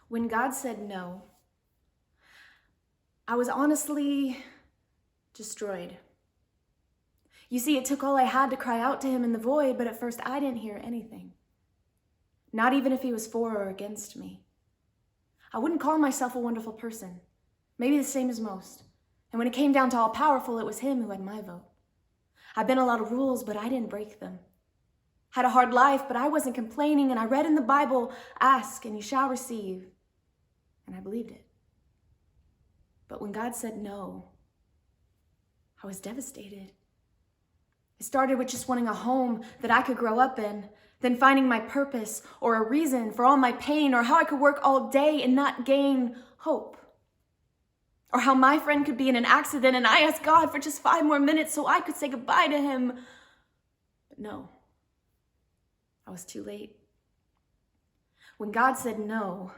When God said no, I was honestly destroyed. You see, it took all I had to cry out to him in the void, but at first I didn't hear anything. Not even if he was for or against me. I wouldn't call myself a wonderful person, maybe the same as most. And when it came down to all powerful, it was him who had my vote. I bent a lot of rules, but I didn't break them. Had a hard life, but I wasn't complaining, and I read in the Bible, ask and you shall receive. And I believed it. But when God said no, I was devastated. It started with just wanting a home that I could grow up in, then finding my purpose or a reason for all my pain, or how I could work all day and not gain hope. Or how my friend could be in an accident and I asked God for just 5 more minutes so I could say goodbye to him. But no, I was too late. When God said no,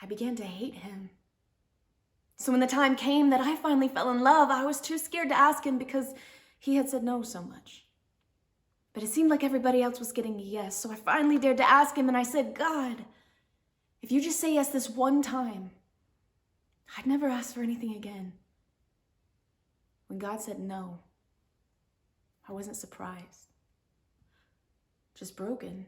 I began to hate him. So when the time came that I finally fell in love, I was too scared to ask him because he had said no so much. But it seemed like everybody else was getting a yes, so I finally dared to ask him, and I said, God, if you just say yes this one time, I'd never ask for anything again. When God said no, I wasn't surprised, just broken.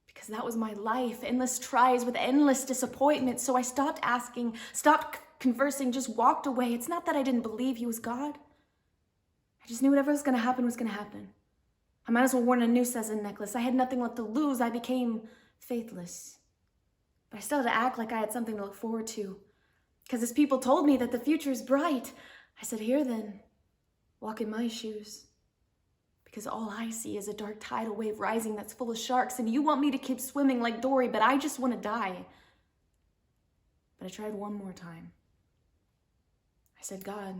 Because that was my life, endless tries with endless disappointment. So I stopped asking, stopped conversing, just walked away. It's not that I didn't believe he was God. I just knew whatever was going to happen was going to happen. I might as well wear a noose as a necklace. I had nothing left to lose. I became faithless. But I still had to act like I had something to look forward to. Because as people told me that the future is bright, I said, here then, walk in my shoes. Because all I see is a dark tidal wave rising that's full of sharks, and you want me to keep swimming like Dory, but I just want to die. But I tried one more time. I said, God,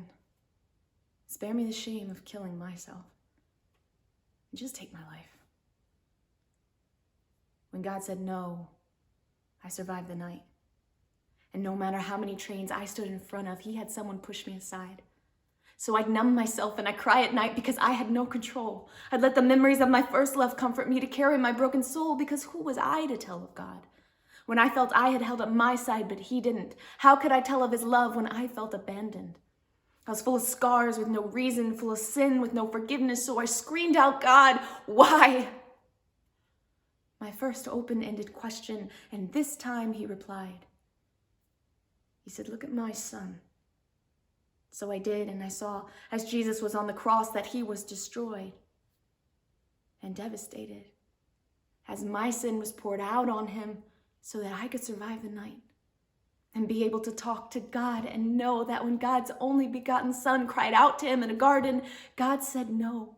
spare me the shame of killing myself. And just take my life. When God said no, I survived the night. And no matter how many trains I stood in front of, he had someone push me aside. So I'd numb myself and I cry at night because I had no control. I'd let the memories of my first love comfort me to carry my broken soul, because who was I to tell of God? When I felt I had held up my side, but he didn't. How could I tell of his love when I felt abandoned? I was full of scars with no reason, full of sin with no forgiveness, so I screamed out, God, why? My first open-ended question, and this time he replied. He said, look at my son. So I did, and I saw, as Jesus was on the cross, that he was destroyed and devastated, as my sin was poured out on him so that I could survive the night and be able to talk to God and know that when God's only begotten son cried out to him in a garden, God said no,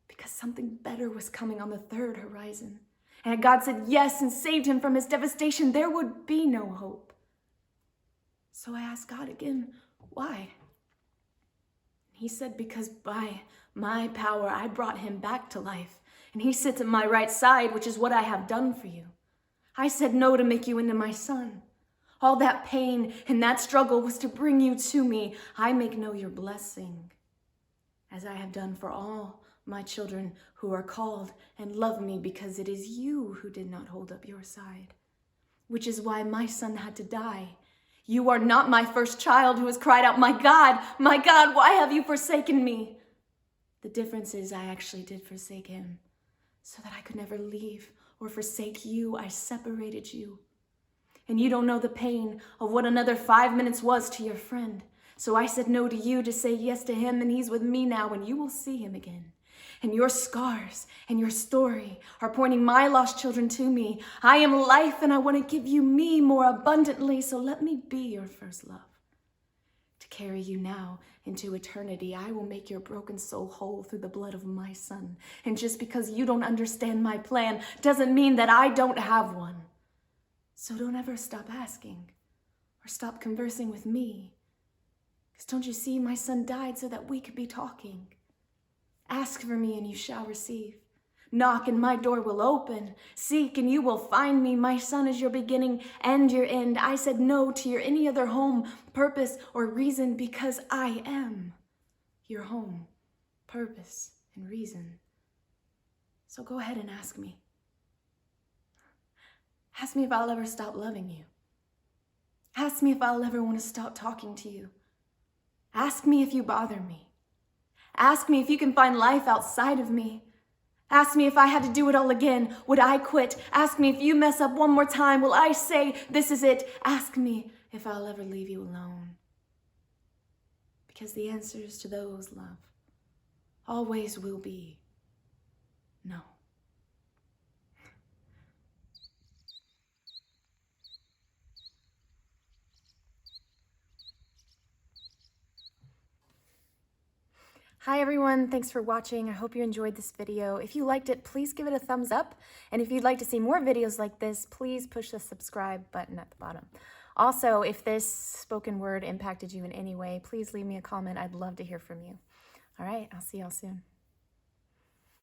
because something better was coming on the third horizon. And had God said yes and saved him from his devastation, there would be no hope. So I asked God again, why? He said, because by my power, I brought him back to life. And he sits at my right side, which is what I have done for you. I said no to make you into my son. All that pain and that struggle was to bring you to me. I make know your blessing, as I have done for all my children who are called and love me, because it is you who did not hold up your side, which is why my son had to die. You are not my first child who has cried out, my God, why have you forsaken me? The difference is I actually did forsake him, so that I could never leave or forsake you. I separated you. And you don't know the pain of what another 5 minutes was to your friend. So I said no to you to say yes to him, and he's with me now, and you will see him again. And your scars and your story are pointing my lost children to me. I am life, and I want to give you me more abundantly, so let me be your first love. To carry you now into eternity, I will make your broken soul whole through the blood of my son. And just because you don't understand my plan doesn't mean that I don't have one. So don't ever stop asking or stop conversing with me. Because don't you see, my son died so that we could be talking. Ask for me and you shall receive. Knock and my door will open. Seek and you will find me. My son is your beginning and your end. I said no to your any other home, purpose, or reason, because I am your home, purpose, and reason. So go ahead and ask me. Ask me if I'll ever stop loving you. Ask me if I'll ever want to stop talking to you. Ask me if you bother me. Ask me if you can find life outside of me. Ask me if I had to do it all again, would I quit? Ask me if you mess up one more time, will I say, this is it? Ask me if I'll ever leave you alone. Because the answers to those, love, always will be no. Hi everyone, thanks for watching. I hope you enjoyed this video. If you liked it, please give it a thumbs up. And if you'd like to see more videos like this, please push the subscribe button at the bottom. Also, if this spoken word impacted you in any way, please leave me a comment. I'd love to hear from you. All right, I'll see y'all soon.